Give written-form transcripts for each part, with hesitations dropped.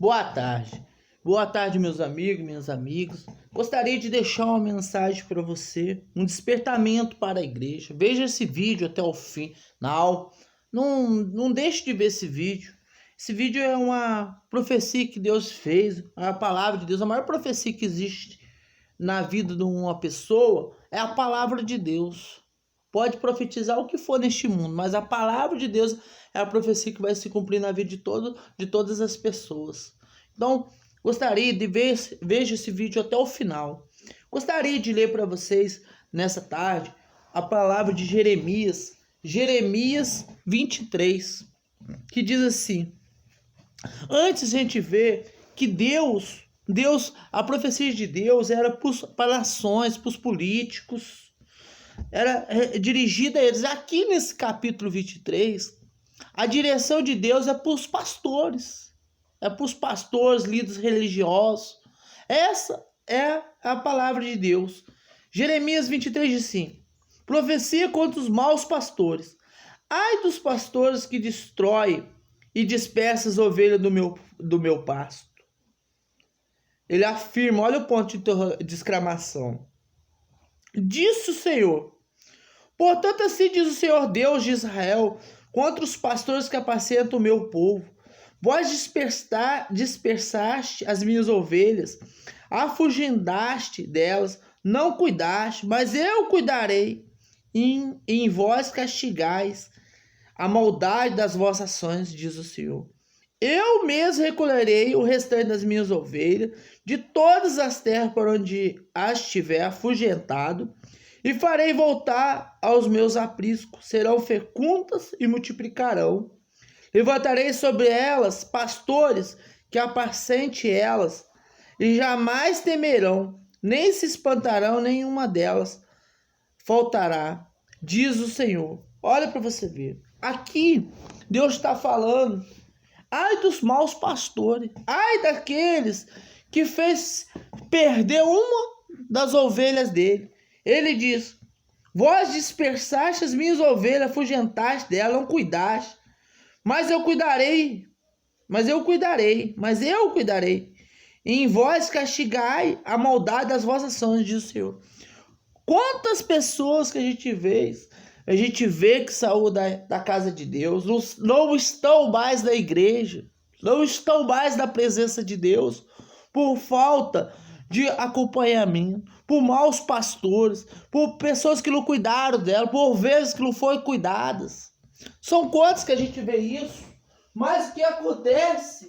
Boa tarde. Boa tarde, meus amigos, minhas amigas. Gostaria de deixar uma mensagem para você, um despertamento para a igreja. Veja esse vídeo até o final. Não deixe de ver esse vídeo. Esse vídeo é uma profecia que Deus fez, a palavra de Deus. A maior profecia que existe na vida de uma pessoa é a palavra de Deus. Pode profetizar o que for neste mundo, mas a palavra de Deus é a profecia que vai se cumprir na vida de todas as pessoas. Então, gostaria de veja esse vídeo até o final. Gostaria de ler para vocês, nessa tarde, a palavra de Jeremias 23, que diz assim: antes a gente vê que Deus, a profecia de Deus era para nações, para os políticos, era dirigida a eles. Aqui nesse capítulo 23, a direção de Deus é para os pastores, líderes religiosos. Essa é a palavra de Deus. Jeremias 23 diz assim: profecia contra os maus pastores. Ai dos pastores que destroem e dispersa as ovelhas do meu pasto. Ele afirma, olha o ponto de exclamação. Disse o Senhor: portanto assim diz o Senhor Deus de Israel contra os pastores que apacentam o meu povo. Vós dispersaste as minhas ovelhas, afugendaste delas, não cuidaste, mas eu cuidarei. Em vós castigais a maldade das vossas ações, diz o Senhor. Eu mesmo recolherei o restante das minhas ovelhas de todas as terras por onde as tiver afugentado, e farei voltar aos meus apriscos. Serão fecundas e multiplicarão. Levantarei sobre elas pastores que apacente elas, e jamais temerão, nem se espantarão, nenhuma delas faltará, diz o Senhor. Olha para você ver. Aqui Deus está falando: ai dos maus pastores, ai daqueles que fez perder uma das ovelhas dele. Ele diz: vós dispersaste as minhas ovelhas, afugentaste delas, não cuidaste, mas eu cuidarei. Em vós castigai a maldade das vossas ações, diz o Senhor. Quantas pessoas que a gente vê que saiu da casa de Deus, não estão mais na igreja, não estão mais na presença de Deus, por falta de acompanhamento, por maus pastores, por pessoas que não cuidaram dela, por ovelhas que não foram cuidadas. São quantos que a gente vê isso? Mas o que acontece?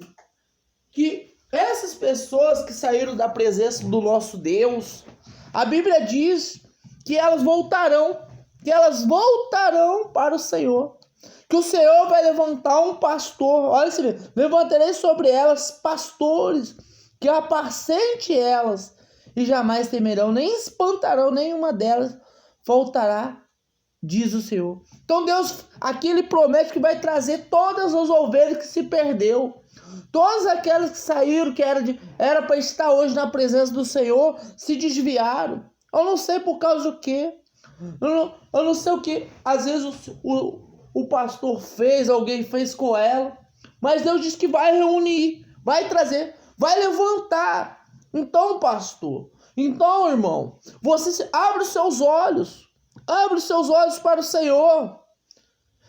Que essas pessoas que saíram da presença do nosso Deus, a Bíblia diz que elas voltarão para o Senhor, que o Senhor vai levantar um pastor. Olha isso, levantarei sobre elas pastores que apacente elas, e jamais temerão, nem espantarão, nenhuma delas faltará, diz o Senhor. Então Deus aqui ele promete que vai trazer todas as ovelhas que se perdeu, todas aquelas que saíram, que era para estar hoje na presença do Senhor, se desviaram. Eu não sei por causa do quê. Eu não sei o que às vezes o pastor fez, alguém fez com ela, mas Deus diz que vai reunir, vai trazer, vai levantar. Então, pastor, então, irmão, você abre os seus olhos para o Senhor.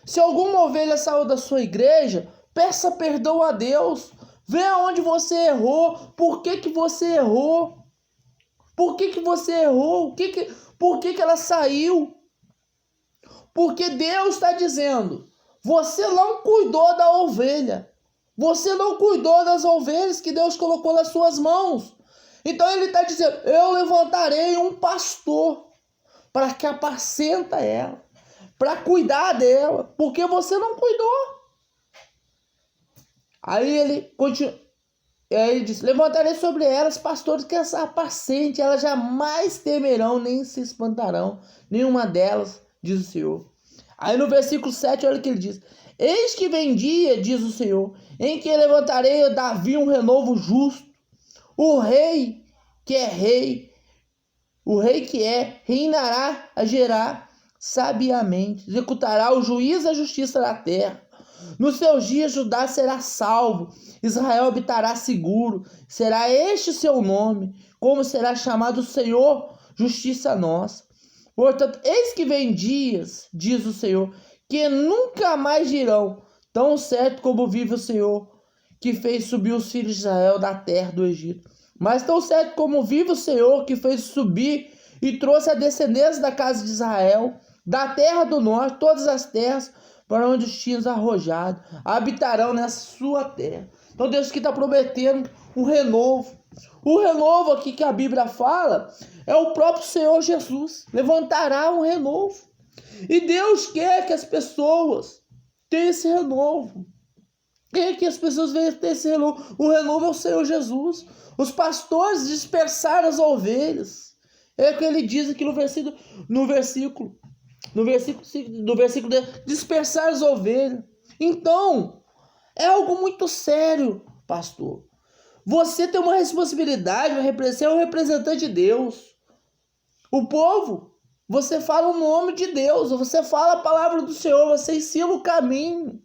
Se alguma ovelha saiu da sua igreja, peça perdão a Deus. Vê aonde você errou. Por que você errou? Por que você errou? Por que ela saiu? Porque Deus está dizendo: você não cuidou da ovelha. Você não cuidou das ovelhas que Deus colocou nas suas mãos. Então ele está dizendo: eu levantarei um pastor para que apacenta ela, para cuidar dela, porque você não cuidou. Aí ele continua. Aí ele diz: levantarei sobre elas pastores que as apacente, elas jamais temerão, nem se espantarão, nenhuma delas, diz o Senhor. Aí no versículo 7, olha o que ele diz: eis que vem dia, diz o Senhor, em que levantarei a Davi um renovo justo. O rei que é, reinará a gerar sabiamente, executará o juízo e a justiça da terra. Nos seus dias Judá será salvo, Israel habitará seguro, será este o seu nome, como será chamado o Senhor, justiça nossa. Portanto, eis que vem dias, diz o Senhor, que nunca mais dirão, tão certo como vive o Senhor, que fez subir os filhos de Israel da terra do Egito. Mas tão certo como vive o Senhor, que fez subir e trouxe a descendência da casa de Israel, da terra do norte, todas as terras, para onde os tinhas arrojado, habitarão nessa sua terra. Então Deus aqui está prometendo um renovo. O renovo aqui que a Bíblia fala é o próprio Senhor Jesus. Levantará um renovo. E Deus quer que as pessoas tenham esse renovo. Quer que as pessoas venham ter esse renovo. O renovo é o Senhor Jesus. Os pastores dispersaram as ovelhas. É o que ele diz aqui no versículo 10, dispersar as ovelhas. Então, é algo muito sério, pastor. Você tem uma responsabilidade, você é um representante de Deus. O povo, você fala o nome de Deus, você fala a palavra do Senhor, você ensina o caminho.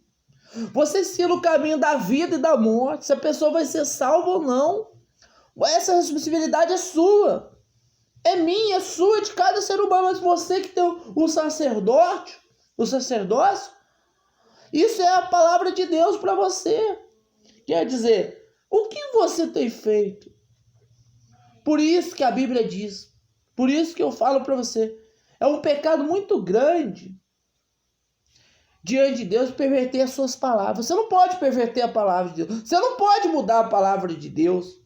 Você ensina o caminho da vida e da morte, se a pessoa vai ser salva ou não. Essa responsabilidade é sua. É minha, é sua, de cada ser humano. Mas você que tem o sacerdócio, isso é a palavra de Deus para você. Quer dizer, o que você tem feito? Por isso que a Bíblia diz, por isso que eu falo para você, é um pecado muito grande diante de Deus perverter as suas palavras. Você não pode perverter a palavra de Deus. Você não pode mudar a palavra de Deus.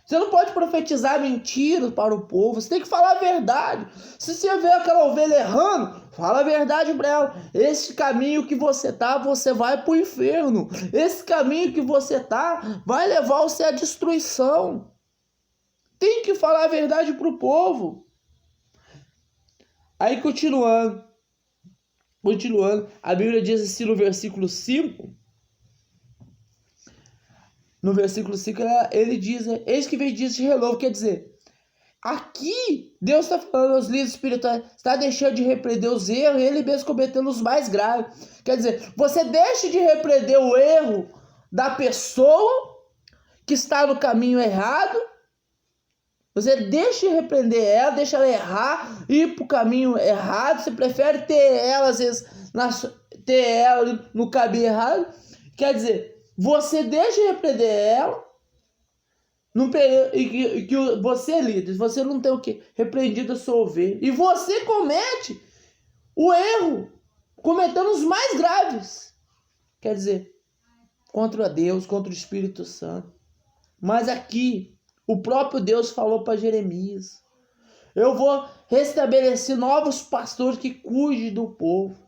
Você não pode profetizar mentiras para o povo. Você tem que falar a verdade. Se você vê aquela ovelha errando, fala a verdade para ela. Esse caminho que você tá, você vai para o inferno. Esse caminho que você tá, vai levar você à destruição. Tem que falar a verdade para o povo. Aí continuando, a Bíblia diz assim no versículo 5. No versículo 5 ele diz, eis que vem dias de renovo, quer dizer, aqui Deus está falando aos líderes espirituais, está deixando de repreender os erros, ele mesmo cometendo os mais graves. Quer dizer, você deixa de repreender o erro da pessoa que está no caminho errado, você deixa de repreender ela, deixa ela errar, ir para o caminho errado, você prefere ter ela, às vezes, ter ela no caminho errado, quer dizer, você deixa de repreender ela, e que você, líder, você não tem o quê? Repreendido a sua ovelha. E você comete o erro, cometendo os mais graves. Quer dizer, contra Deus, contra o Espírito Santo. Mas aqui, o próprio Deus falou para Jeremias, eu vou restabelecer novos pastores que cuidem do povo.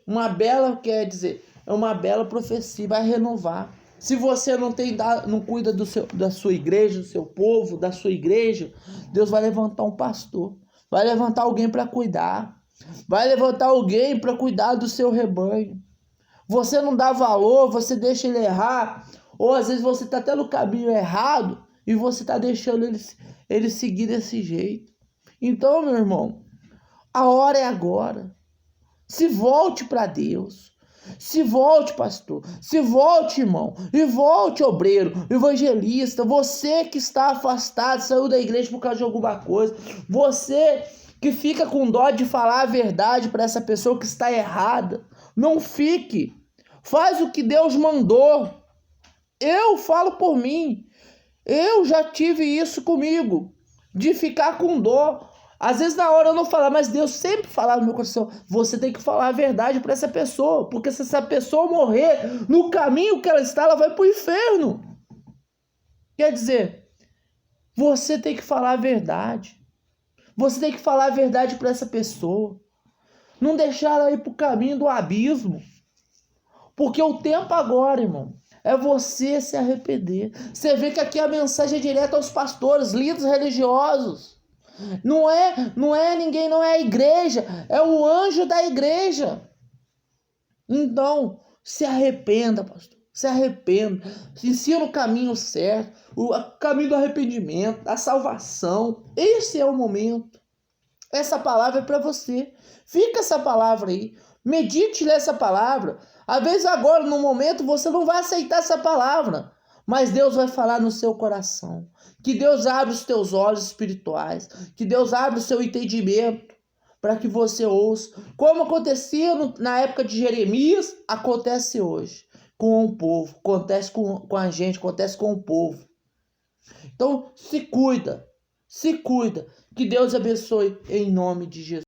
Uma bela, quer dizer, é uma bela profecia, vai renovar. Se você não cuida da sua igreja, do seu povo, da sua igreja, Deus vai levantar um pastor, vai levantar alguém para cuidar, vai levantar alguém para cuidar do seu rebanho. Você não dá valor, você deixa ele errar, ou às vezes você está até no caminho errado e você está deixando ele seguir desse jeito. Então, meu irmão, a hora é agora. Se volte para Deus. Se volte, pastor. Se volte, irmão. E volte, obreiro, evangelista. Você que está afastado, saiu da igreja por causa de alguma coisa. Você que fica com dó de falar a verdade para essa pessoa que está errada. Não fique. Faz o que Deus mandou. Eu falo por mim. Eu já tive isso comigo. De ficar com dó. Às vezes na hora eu não falava, mas Deus sempre falava no meu coração, você tem que falar a verdade para essa pessoa, porque se essa pessoa morrer no caminho que ela está, ela vai para o inferno. Quer dizer, você tem que falar a verdade. Você tem que falar a verdade para essa pessoa. Não deixar ela ir para o caminho do abismo. Porque o tempo agora, irmão, é você se arrepender. Você vê que aqui a mensagem é direta aos pastores, líderes religiosos. Não é ninguém, não é a igreja, é o anjo da igreja. Então, se arrependa, pastor. Se arrependa. Ensina o caminho certo, o caminho do arrependimento, da salvação. Esse é o momento. Essa palavra é para você. Fica essa palavra aí. Medite nessa palavra. Às vezes agora, no momento, você não vai aceitar essa palavra, mas Deus vai falar no seu coração. Que Deus abra os teus olhos espirituais, que Deus abra o seu entendimento, para que você ouça. Como acontecia na época de Jeremias, acontece hoje com o povo, acontece com a gente, acontece com o povo. Então, se cuida, que Deus abençoe em nome de Jesus.